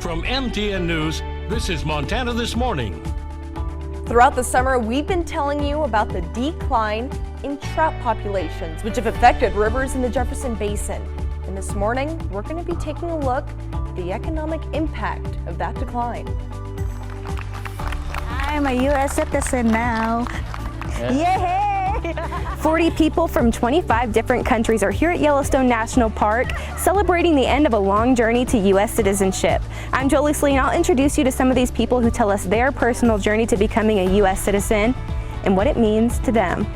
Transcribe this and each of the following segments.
From MTN News, this is Montana This Morning. Throughout the summer, we've been telling you about the decline in trout populations, which have affected rivers in the Jefferson Basin. And this morning, we're going to be taking a look at the economic impact of that decline. I'm a U.S. citizen now. Yay! 40 people from 25 different countries are here at Yellowstone National Park celebrating the end of a long journey to U.S. citizenship. I'm Jolie Slee, and I'll introduce you to some of these people who tell us their personal journey to becoming a U.S. citizen and what it means to them.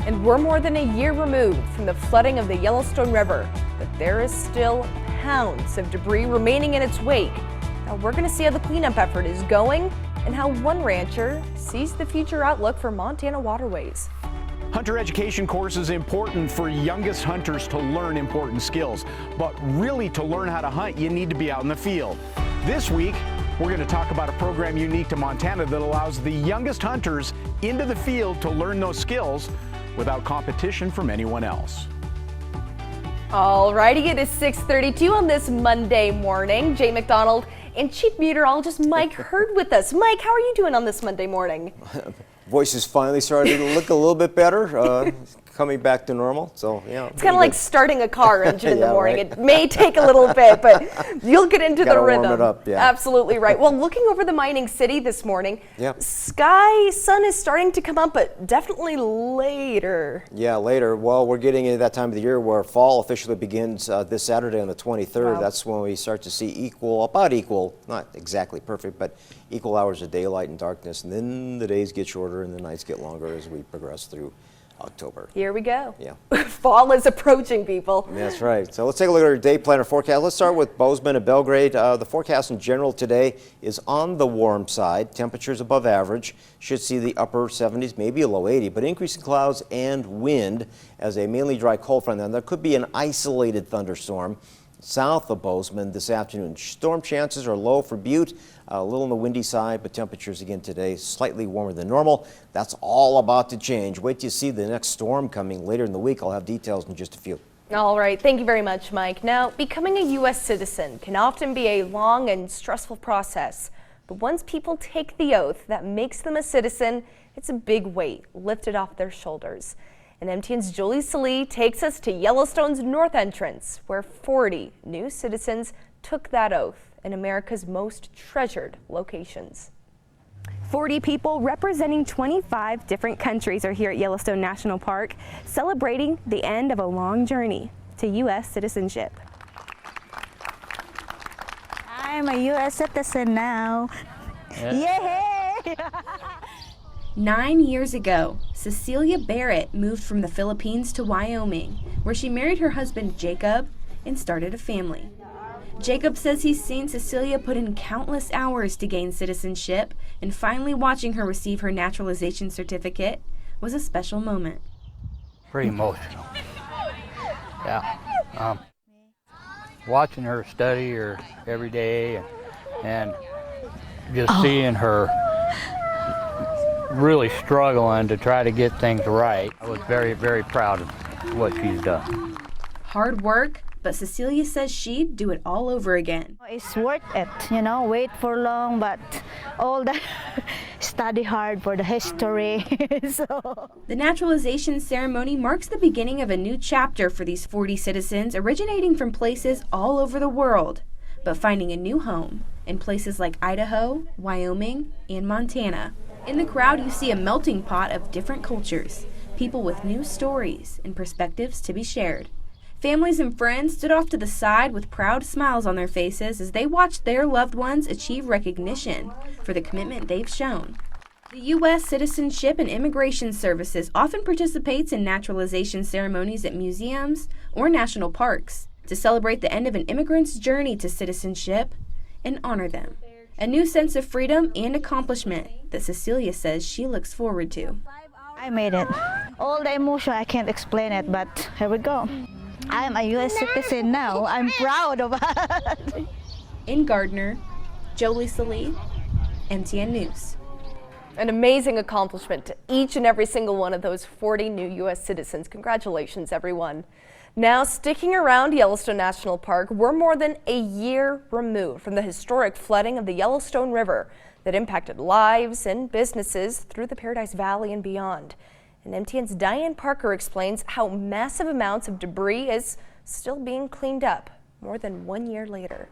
And we're more than a year removed from the flooding of the Yellowstone River, but there is still pounds of debris remaining in its wake. Now we're going to see how the cleanup effort is going and how one rancher sees the future outlook for Montana waterways. Hunter education course is important for youngest hunters to learn important skills, but really to learn how to hunt, you need to be out in the field. This week, we're going to talk about a program unique to Montana that allows the youngest hunters into the field to learn those skills without competition from anyone else. Alrighty, it is 6:32 on this Monday morning. Jay McDonald and Chief Meteorologist Mike Hurd with us. Mike, how are you doing on this Monday morning? Voice is finally starting to look a little bit better, coming back to normal. So yeah, it's kind of like starting a car engine in the Yeah, morning. right. It may take a little bit, but you'll get into the Gotta rhythm. warm it up, yeah. Absolutely right. Well, looking over the mining city this morning, Yep. sun is starting to come up, but definitely later. Yeah, later. Well, we're getting into that time of the year where fall officially begins this Saturday on the 23rd. Wow. That's when we start to see about equal, not exactly perfect, but equal hours of daylight and darkness. And then the days get shorter and the nights get longer as we progress through October. Here we go. Yeah. Fall is approaching, people. That's right. So let's take a look at our day planner forecast. Let's start with Bozeman and Belgrade. The forecast in general today is on the warm side. Temperatures above average. Should see the upper 70s, maybe a low 80, but increasing clouds and wind as a mainly dry cold front. And there could be an isolated thunderstorm south of Bozeman this afternoon. Storm chances are low for Butte, a little on the windy side, but temperatures again today slightly warmer than normal. That's all about to change. Wait till you see the next storm coming later in the week. I'll have details in just a few. All right. Thank you very much, Mike. Now, becoming a U.S. citizen can often be a long and stressful process. But once people take the oath that makes them a citizen, it's a big weight lifted off their shoulders. And MTN's Jolie Slee takes us to Yellowstone's north entrance, where 40 new citizens took that oath in America's most treasured locations. 40 people representing 25 different countries are here at Yellowstone National Park celebrating the end of a long journey to U.S. citizenship. I'm a U.S. citizen now. Yay! 9 years ago, Cecilia Barrett moved from the Philippines to Wyoming, where she married her husband Jacob and started a family. Jacob says he's seen Cecilia put in countless hours to gain citizenship, and finally watching her receive her naturalization certificate was a special moment. Pretty emotional. Yeah. Watching her study her every day and just seeing her really struggling to try to get things right. I was very, very proud of what she's done. Hard work, but Cecilia says she'd do it all over again. It's worth it, wait for long, but all that study hard for the history. So. The naturalization ceremony marks the beginning of a new chapter for these 40 citizens originating from places all over the world, but finding a new home in places like Idaho, Wyoming, and Montana. In the crowd, you see a melting pot of different cultures, people with new stories and perspectives to be shared. Families and friends stood off to the side with proud smiles on their faces as they watched their loved ones achieve recognition for the commitment they've shown. The U.S. Citizenship and Immigration Services often participates in naturalization ceremonies at museums or national parks to celebrate the end of an immigrant's journey to citizenship and honor them. A new sense of freedom and accomplishment that Cecilia says she looks forward to. I made it. All the emotion, I can't explain it, but here we go. I'm a U.S. citizen now. I'm proud of it. In Gardner, Jolie Slee, MTN News. An amazing accomplishment to each and every single one of those 40 new U.S. citizens. Congratulations, everyone. Now, sticking around Yellowstone National Park, we're more than a year removed from the historic flooding of the Yellowstone River that impacted lives and businesses through the Paradise Valley and beyond. And MTN's Diane Parker explains how massive amounts of debris is still being cleaned up more than 1 year later.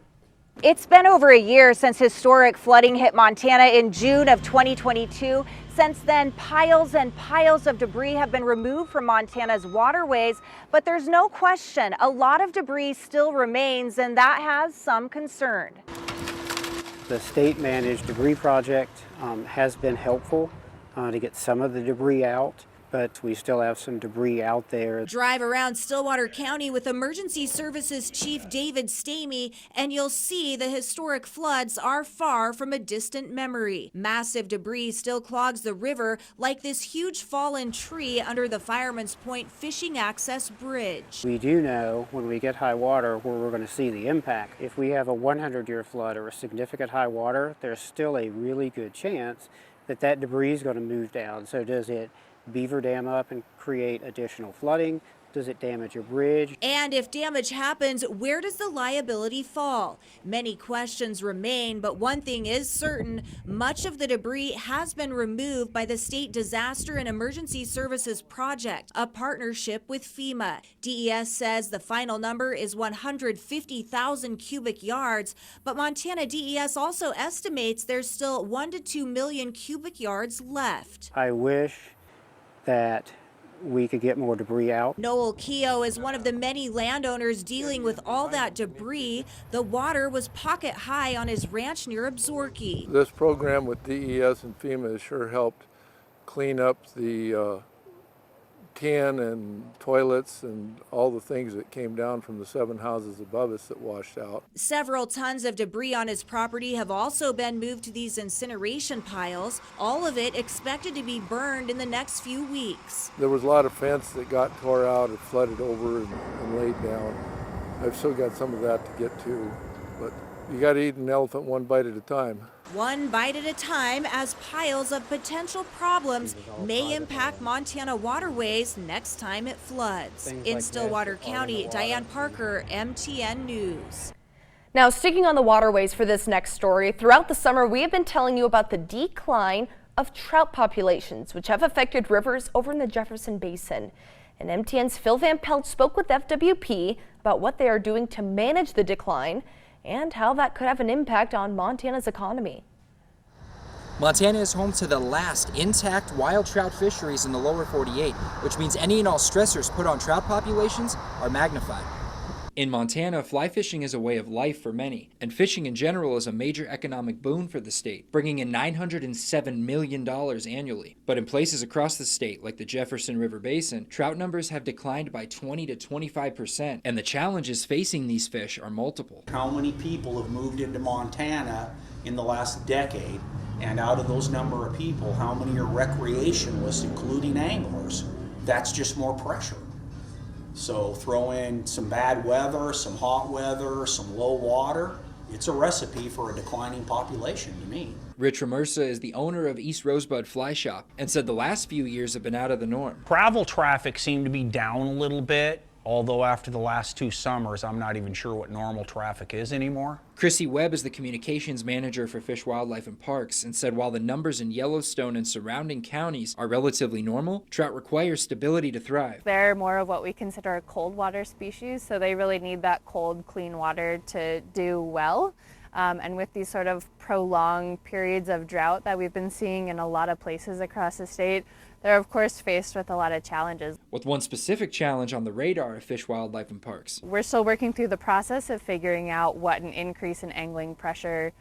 It's been over a year since historic flooding hit Montana in June of 2022. Since then, piles and piles of debris have been removed from Montana's waterways, but there's no question a lot of debris still remains, and that has some concern. The state-managed debris project has been helpful to get some of the debris out, but we still have some debris out there. Drive around Stillwater County with Emergency Services Chief David Stamey, and you'll see the historic floods are far from a distant memory. Massive debris still clogs the river, like this huge fallen tree under the Fireman's Point fishing access bridge. We do know when we get high water where we're going to see the impact. If we have a 100-year flood or a significant high water, there's still a really good chance that that debris is going to move down. So does it beaver dam up and create additional flooding? Does it damage a bridge? And if damage happens, where does the liability fall? Many questions remain, but one thing is certain: much of the debris has been removed by the State Disaster and Emergency Services Project, a partnership with FEMA. DES says the final number is 150,000 cubic yards, but Montana DES also estimates there's still 1 to 2 million cubic yards left. I wish that we could get more debris out. Noel Keogh is one of the many landowners dealing with all that debris. The water was pocket high on his ranch near Absaroka. This program with DES and FEMA has sure helped clean up the tin and toilets and all the things that came down from the 7 houses above us that washed out. Several tons of debris on his property have also been moved to these incineration piles, all of it expected to be burned in the next few weeks. There was a lot of fence that got tore out or flooded over and laid down. I've still got some of that to get to, but you got to eat an elephant one bite at a time. One bite at a time, as piles of potential problems may impact Montana waterways next time it floods. In Stillwater County, Diane Parker, MTN News. Now, sticking on the waterways for this next story, throughout the summer we have been telling you about the decline of trout populations, which have affected rivers over in the Jefferson Basin. And MTN's Phil Van Pelt spoke with FWP about what they are doing to manage the decline and how that could have an impact on Montana's economy. Montana is home to the last intact wild trout fisheries in the lower 48, which means any and all stressors put on trout populations are magnified. In Montana, fly fishing is a way of life for many, and fishing in general is a major economic boon for the state, bringing in $907 million annually. But in places across the state, like the Jefferson River Basin, trout numbers have declined by 20 to 25%, and the challenges facing these fish are multiple. How many people have moved into Montana in the last decade, and out of those number of people, how many are recreationalists, including anglers? That's just more pressure. So throw in some bad weather, some hot weather, some low water. It's a recipe for a declining population to me. Rich Ramersa is the owner of East Rosebud Fly Shop and said the last few years have been out of the norm. Travel traffic seemed to be down a little bit, although after the last 2 summers, I'm not even sure what normal traffic is anymore. Chrissy Webb is the communications manager for Fish, Wildlife, and Parks and said while the numbers in Yellowstone and surrounding counties are relatively normal, trout require stability to thrive. They're more of what we consider a cold water species, so they really need that cold, clean water to do well. And with these sort of prolonged periods of drought that we've been seeing in a lot of places across the state, they're of course faced with a lot of challenges. With one specific challenge on the radar of Fish, Wildlife, and Parks. We're still working through the process of figuring out what an increase in angling pressure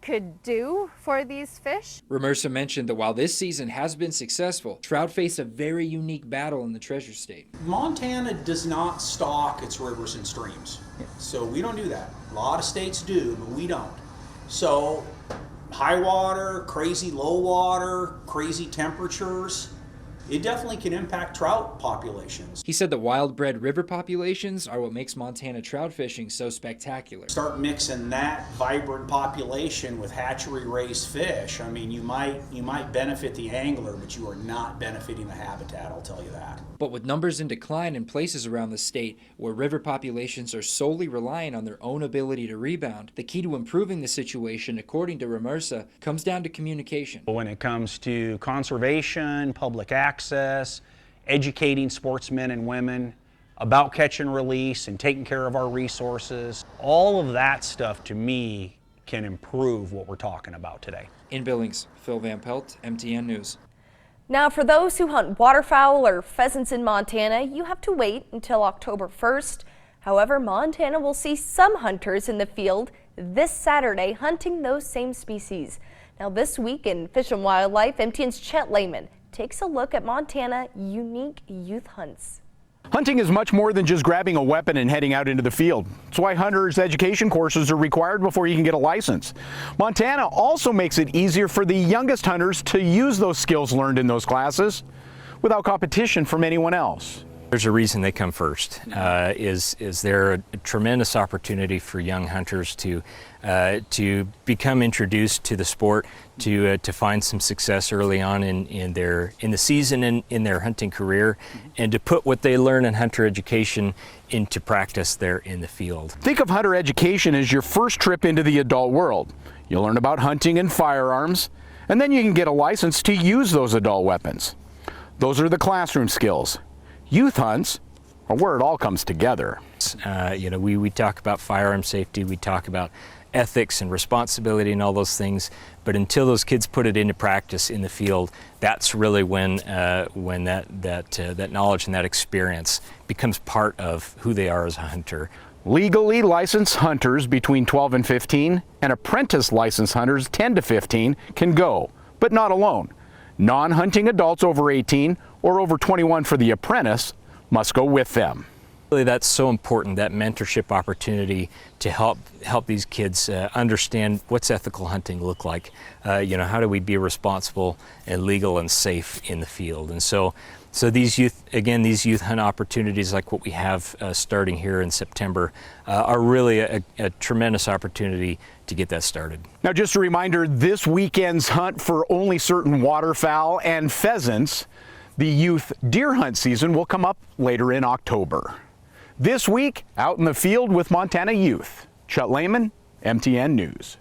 could do for these fish. Ramersa mentioned that while this season has been successful, trout face a very unique battle in the Treasure State. Montana does not stock its rivers and streams. So we don't do that. A lot of states do, but we don't. So high water, crazy low water, crazy temperatures, it definitely can impact trout populations. He said the wild-bred river populations are what makes Montana trout fishing so spectacular. Start mixing that vibrant population with hatchery-raised fish. I mean, you might benefit the angler, but you are not benefiting the habitat, I'll tell you that. But with numbers in decline in places around the state where river populations are solely relying on their own ability to rebound, the key to improving the situation, according to Ramersa, comes down to communication. When it comes to conservation, public access, educating sportsmen and women about catch and release and taking care of our resources, all of that stuff to me can improve what we're talking about today. In Billings, Phil Van Pelt, MTN News. Now, for those who hunt waterfowl or pheasants in Montana, you have to wait until October 1st. However, Montana will see some hunters in the field this Saturday hunting those same species. Now, this week in Fish and Wildlife, MTN's Chet Lehman takes a look at Montana unique youth hunts. Hunting is much more than just grabbing a weapon and heading out into the field. That's why hunters' education courses are required before you can get a license. Montana also makes it easier for the youngest hunters to use those skills learned in those classes without competition from anyone else. There's a reason they come first. Is there a tremendous opportunity for young hunters to become introduced to the sport, to find some success early on in the season and in their hunting career, and to put what they learn in hunter education into practice there in the field. Think of hunter education as your first trip into the adult world. You'll learn about hunting and firearms, and then you can get a license to use those adult weapons. Those are the classroom skills. Youth hunts are where it all comes together. We talk about firearm safety, we talk about ethics and responsibility and all those things, but until those kids put it into practice in the field, that's really when that knowledge and that experience becomes part of who they are as a hunter. Legally licensed hunters between 12 and 15 and apprentice licensed hunters 10 to 15 can go, but not alone. Non-hunting adults over 18 or over 21 for the apprentice must go with them. Really, that's so important, that mentorship opportunity to help these kids understand what's ethical hunting look like. How do we be responsible and legal and safe in the field? And so these youth hunt opportunities like what we have starting here in September are really a tremendous opportunity to get that started. Now, just a reminder, this weekend's hunt for only certain waterfowl and pheasants, the youth deer hunt season, will come up later in October. This week, out in the field with Montana youth. Chet Lehman, MTN News.